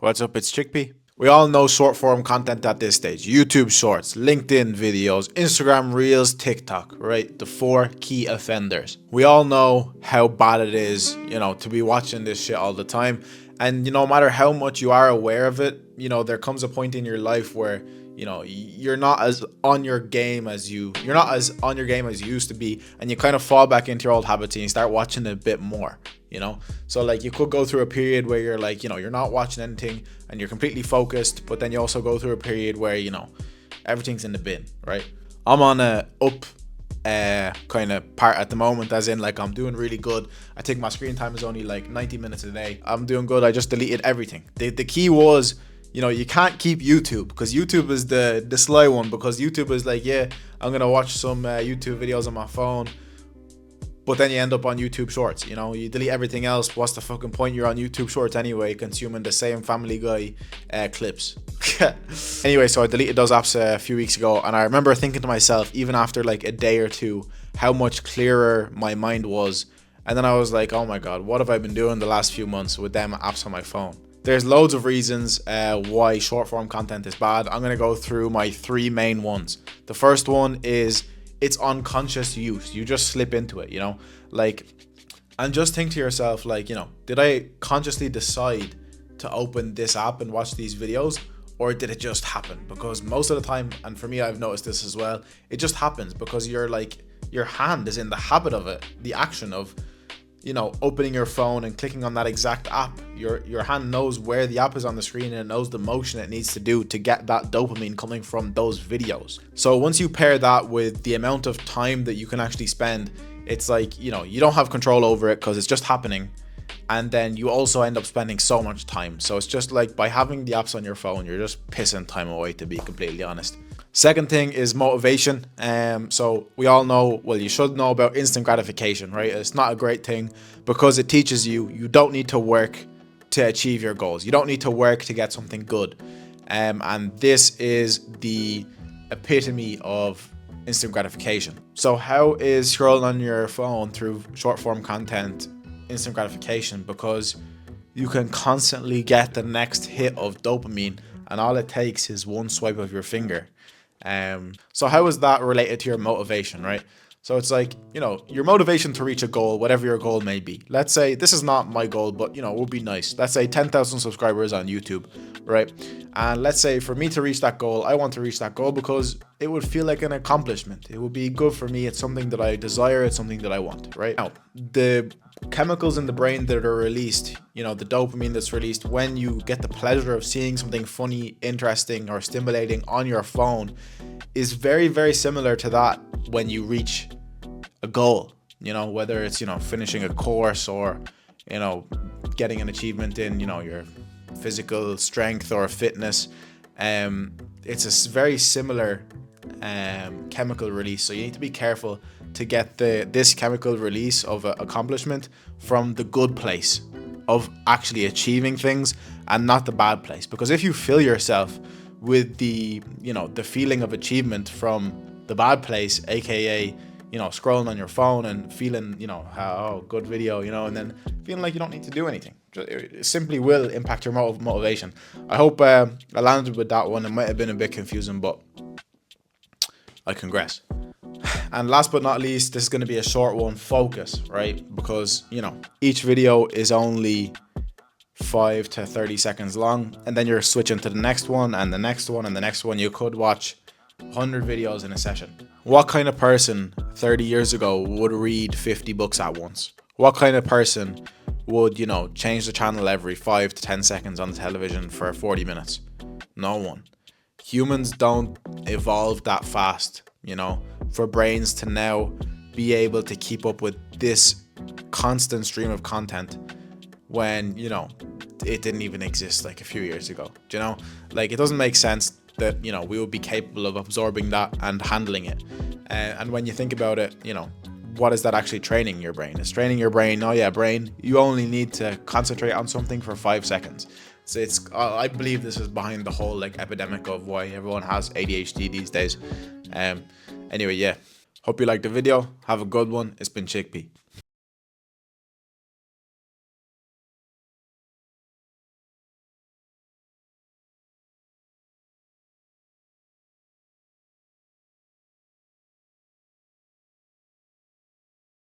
What's up, it's Chickpea. We all know short form content at this stage. YouTube Shorts, LinkedIn videos, Instagram Reels, TikTok, right? The four key offenders. We all know how bad it is, to be watching this shit all the time. And no matter how much you are aware of it, there comes a point in your life where you're not as on your game as you used to be, and you kind of fall back into your old habits and you start watching a bit more. So like you could go through a period where you're like, you're not watching anything and you're completely focused, but then you also go through a period where everything's in the bin, right? I'm on a up kind of part at the moment, as in like I'm doing really good. I think my screen time is only like 90 minutes a day. I'm doing good. I just deleted everything. The key was, you can't keep YouTube, because YouTube is the sly one, because YouTube is like, yeah, I'm gonna watch some YouTube videos on my phone, but then you end up on YouTube Shorts. You delete everything else. What's the fucking point? You're on YouTube Shorts anyway, consuming the same Family Guy clips. Anyway, so I deleted those apps a few weeks ago, and I remember thinking to myself, even after like a day or two, how much clearer my mind was. And then I was like, oh my god, what have I been doing the last few months with them apps on my phone? There's loads of reasons why short form content is bad. I'm going to go through my three main ones. The first one is it's unconscious use. You just slip into it, and just think to yourself, like, did I consciously decide to open this app and watch these videos, or did it just happen? Because most of the time, and for me, I've noticed this as well, it just happens because your hand is in the habit of it, the action of opening your phone and clicking on that exact app. Your hand knows where the app is on the screen, and it knows the motion it needs to do to get that dopamine coming from those videos. So once you pair that with the amount of time that you can actually spend, it's like, you don't have control over it because it's just happening. And then you also end up spending so much time. So it's just like, by having the apps on your phone, you're just pissing time away, to be completely honest. Second thing is motivation. So we all know, well, you should know about instant gratification, right? It's not a great thing because it teaches you don't need to work to achieve your goals. You don't need to work to get something good. And this is the epitome of instant gratification. So how is scrolling on your phone through short form content instant gratification? Because you can constantly get the next hit of dopamine, and all it takes is one swipe of your finger. So how is that related to your motivation, right? So it's like, your motivation to reach a goal, whatever your goal may be. Let's say, this is not my goal, but it would be nice. Let's say 10,000 subscribers on YouTube, right? And let's say for me to reach that goal, I want to reach that goal because it would feel like an accomplishment. It would be good for me. It's something that I desire. It's something that I want, right? Now, the chemicals in the brain that are released, the dopamine that's released when you get the pleasure of seeing something funny, interesting, or stimulating on your phone is very, very similar to that when you reach a goal, whether it's, finishing a course or, getting an achievement in, your physical strength or fitness. It's a very similar chemical release. So you need to be careful to get this chemical release of accomplishment from the good place of actually achieving things, and not the bad place. Because if you fill yourself with the feeling of achievement from the bad place, aka scrolling on your phone and feeling how good video, and then feeling like you don't need to do anything, it simply will impact your motivation. I hope I landed with that one. It might have been a bit confusing, but I congrats. And last but not least, this is going to be a short one. Focus, right? Because each video is only 5 to 30 seconds long, and then you're switching to the next one and the next one and the next one. You could watch 100 videos in a session. What kind of person 30 years ago would read 50 books at once? What kind of person would change the channel every 5 to 10 seconds on the television for 40 minutes? No one. Humans don't evolve that fast, for brains to now be able to keep up with this constant stream of content when it didn't even exist like a few years ago. Like, it doesn't make sense that we would be capable of absorbing that and handling it. And when you think about it, what is that actually training your brain? It's training your brain. Oh yeah, brain, you only need to concentrate on something for 5 seconds. So I believe this is behind the whole epidemic of why everyone has ADHD these days. Anyway, yeah, hope you liked the video. Have a good one. It's been Chickpea.